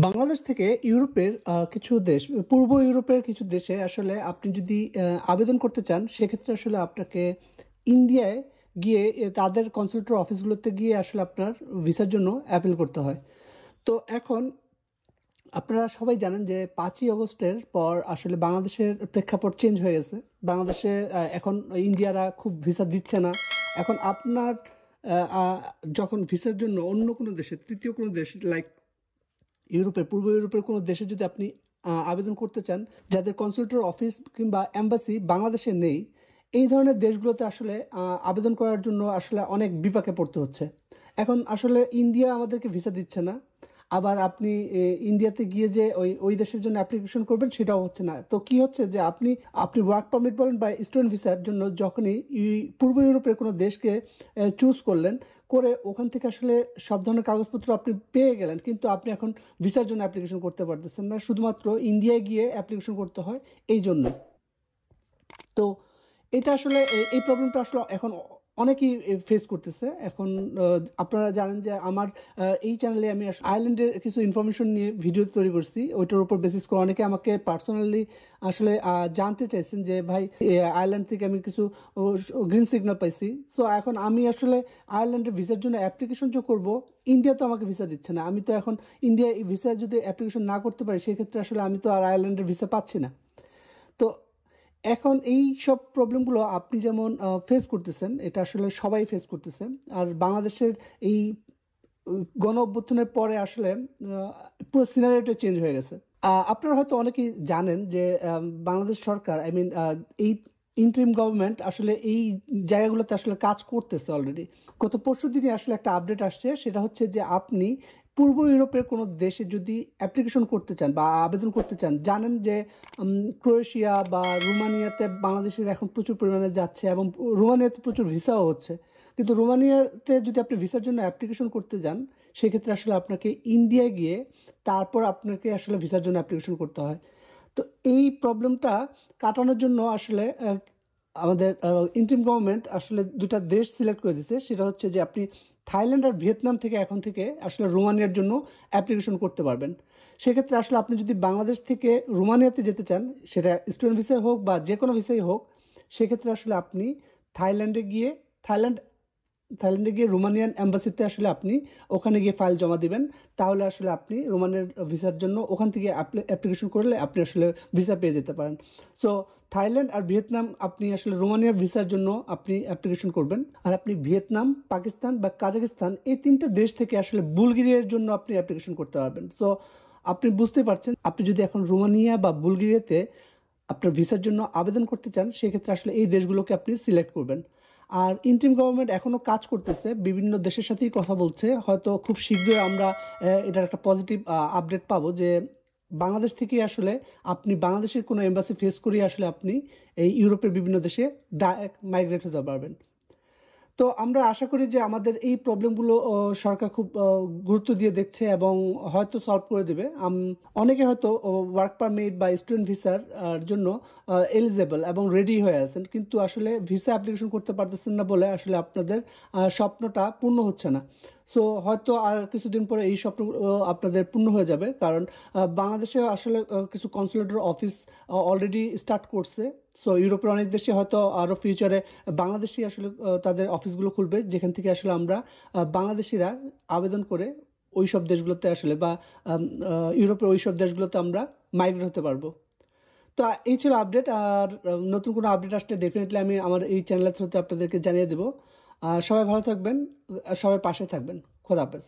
বাংলাদেশ থেকে ইউরোপের কিছু দেশ, পূর্ব ইউরোপের কিছু দেশে আসলে আপনি যদি আবেদন করতে চান, সেক্ষেত্রে আসলে আপনাকে ইন্ডিয়ায় গিয়ে তাদের কনসুলেটর অফিসগুলোতে গিয়ে আসলে আপনার ভিসার জন্য অ্যাপিল করতে হয়। তো এখন আপনারা সবাই জানেন যে 5ই আগস্টের পর আসলে বাংলাদেশের প্রেক্ষাপট চেঞ্জ হয়ে গেছে। বাংলাদেশে এখন ইন্ডিয়ারা খুব ভিসা দিচ্ছে না। এখন আপনার যখন ভিসার জন্য অন্য কোনো দেশে, তৃতীয় কোনো দেশ লাইক ইউরোপের, পূর্ব ইউরোপের কোনো দেশে যদি আপনি আবেদন করতে চান, যাদের কনসুলেটর অফিস কিংবা এম্বাসি বাংলাদেশে নেই, এই ধরনের দেশগুলোতে আসলে আবেদন করার জন্য আসলে অনেক বিপাকে পড়তে হচ্ছে। এখন আসলে ইন্ডিয়া আমাদেরকে ভিসা দিচ্ছে না, আবার আপনি ইন্ডিয়াতে গিয়ে যে ওই ওই দেশের জন্য অ্যাপ্লিকেশন করবেন সেটাও হচ্ছে না। তো কি হচ্ছে যে আপনি আপনি ওয়ার্ক পারমিট বলেন বা স্টুডেন্ট ভিসার জন্য যখনই পূর্ব ইউরোপের কোনো দেশকে চুজ করলেন, করে ওখান থেকে আসলে সব ধরনের কাগজপত্র আপনি পেয়ে গেলেন, কিন্তু আপনি এখন ভিসার জন্য অ্যাপ্লিকেশন করতে পারতেছেন না, শুধুমাত্র ইন্ডিয়ায় গিয়ে অ্যাপ্লিকেশন করতে হয় এই জন্য। তো এটা আসলে এই প্রবলেমটা আসলে এখন অনেকেই ফেস করতেছে। এখন আপনারা জানেন যে আমার এই চ্যানেলে আমি আয়ারল্যান্ডের কিছু ইনফরমেশন নিয়ে ভিডিও তৈরি করছি, ওইটার উপর বেসিস করে অনেকে আমাকে পার্সোনালি আসলে জানতে চাইছেন যে ভাই, আয়ারল্যান্ড থেকে আমি কিছু গ্রিন সিগন্যাল পাইছি। সো এখন আমি আসলে আয়ারল্যান্ডের ভিসার জন্য অ্যাপ্লিকেশন যে করবো, ইন্ডিয়া তো আমাকে ভিসা দিচ্ছে না। আমি তো এখন ইন্ডিয়া ভিসা যদি অ্যাপ্লিকেশন না করতে পারি, সেক্ষেত্রে আসলে আমি তো আর আয়ারল্যান্ডের ভিসা পাচ্ছি না। তো এখন এই সব প্রবলেমগুলো আপনি যেমন ফেস করতেছেন, এটা আসলে সবাই ফেস করতেছে। আর বাংলাদেশের এই গণ অভ্যুত্থানের পরে আসলে পুরো সিনারিওটা চেঞ্জ হয়ে গেছে। আপনারা হয়তো অনেকেই জানেন যে বাংলাদেশ সরকার, আই মিন এই ইন্টারিম গভর্নমেন্ট আসলে এই জায়গাগুলোতে আসলে কাজ করতেছে অলরেডি। গত পরশু দিনে আসলে একটা আপডেট আসছে, সেটা হচ্ছে যে আপনি পূর্ব ইউরোপের কোনো দেশে যদি অ্যাপ্লিকেশন করতে চান বা আবেদন করতে চান, জানেন যে ক্রোয়েশিয়া বা রোমানিয়াতে বাংলাদেশের এখন প্রচুর পরিমাণে যাচ্ছে এবং রোমানিয়াতে প্রচুর ভিসাও হচ্ছে। কিন্তু রোমানিয়াতে যদি আপনি ভিসার জন্য অ্যাপ্লিকেশন করতে যান, সেক্ষেত্রে আসলে আপনাকে ইন্ডিয়ায় গিয়ে তারপর আপনাকে আসলে ভিসার জন্য অ্যাপ্লিকেশন করতে হয়। তো এই প্রবলেমটা কাটানোর জন্য আসলে আমাদের ইন্টারিম গভর্নমেন্ট আসলে দুটা দেশ সিলেক্ট করে দিয়েছে। সেটা হচ্ছে যে আপনি থাইল্যান্ড আর ভিয়েতনাম থেকে এখন থেকে আসলে রোমানিয়ার জন্য অ্যাপ্লিকেশন করতে পারবেন। সেক্ষেত্রে আসলে আপনি যদি বাংলাদেশ থেকে রোমানিয়াতে যেতে চান, সেটা স্টুডেন্ট ভিসাই হোক বা যে কোনো ভিসাই হোক, সেক্ষেত্রে আসলে আপনি থাইল্যান্ডে গিয়ে থাইল্যান্ড থাইল্যান্ডে গিয়ে রোমানিয়ান এম্বাসিতে আসলে আপনি ওখানে গিয়ে ফাইল জমা দিবেন। তাহলে আসলে আপনি রোমানিয়ার ভিসার জন্য ওখান থেকে অ্যাপ্লিকেশন করলে আপনি আসলে ভিসা পেয়ে যেতে পারেন। সো থাইল্যান্ড আর ভিয়েতনাম, আপনি আসলে রোমানিয়ার ভিসার জন্য আপনি অ্যাপ্লিকেশন করবেন। আর আপনি ভিয়েতনাম, পাকিস্তান বা কাজাকিস্তান, এই তিনটা দেশ থেকে আসলে বুলগেরিয়ার জন্য আপনি অ্যাপ্লিকেশন করতে পারবেন। সো আপনি বুঝতে পারছেন, আপনি যদি এখন রোমানিয়া বা বুলগেরিয়াতে আপনার ভিসার জন্য আবেদন করতে চান, সেক্ষেত্রে আসলে এই দেশগুলোকে আপনি সিলেক্ট করবেন। আর ইন্টারিম গভর্নমেন্ট এখনও কাজ করতেছে, বিভিন্ন দেশের সাথেই কথা বলছে। হয়তো খুব শীঘ্রই আমরা এটার একটা পজিটিভ আপডেট পাবো যে বাংলাদেশ থেকে আসলে আপনি বাংলাদেশের কোনো এম্বাসি ফেস করিয়ে আসলে আপনি এই ইউরোপের বিভিন্ন দেশে ডাইরেক্ট মাইগ্রেট হতে পারবেন। তো আমরা আশা করি যে আমাদের এই প্রবলেমগুলো সরকার খুব গুরুত্ব দিয়ে দেখছে এবং হয়তো সলভ করে দেবে। অনেকে হয়তো ওয়ার্ক পারমিট বা স্টুডেন্ট ভিসার জন্য এলিজেবল এবং রেডি হয়ে আছেন, কিন্তু আসলে ভিসা অ্যাপ্লিকেশন করতে পারতেছেন না বলে আসলে আপনাদের স্বপ্নটা পূর্ণ হচ্ছে না। সো হয়তো আর কিছুদিন পরে এই স্বপ্ন আপনাদের পূর্ণ হয়ে যাবে, কারণ বাংলাদেশে আসলে কিছু কনসুলেটর অফিস অলরেডি স্টার্ট করছে। সো ইউরোপের অনেক দেশে হয়তো আরও ফিউচারে বাংলাদেশি আসলে তাদের অফিসগুলো খুলবে, যেখান থেকে আসলে আমরা বাংলাদেশিরা আবেদন করে ওই সব দেশগুলোতে আসলে বা ইউরোপের ওই সব দেশগুলোতে আমরা মাইগ্রেট হতে পারবো। তো এই ছিল আপডেট। আর নতুন কোনো আপডেট আসলে ডেফিনেটলি আমি আমার এই চ্যানেলের থ্রুতে আপনাদেরকে জানিয়ে দেবো। আর সবাই ভালো থাকবেন, সবাই পাশে থাকবেন। খোদা হাফেজ।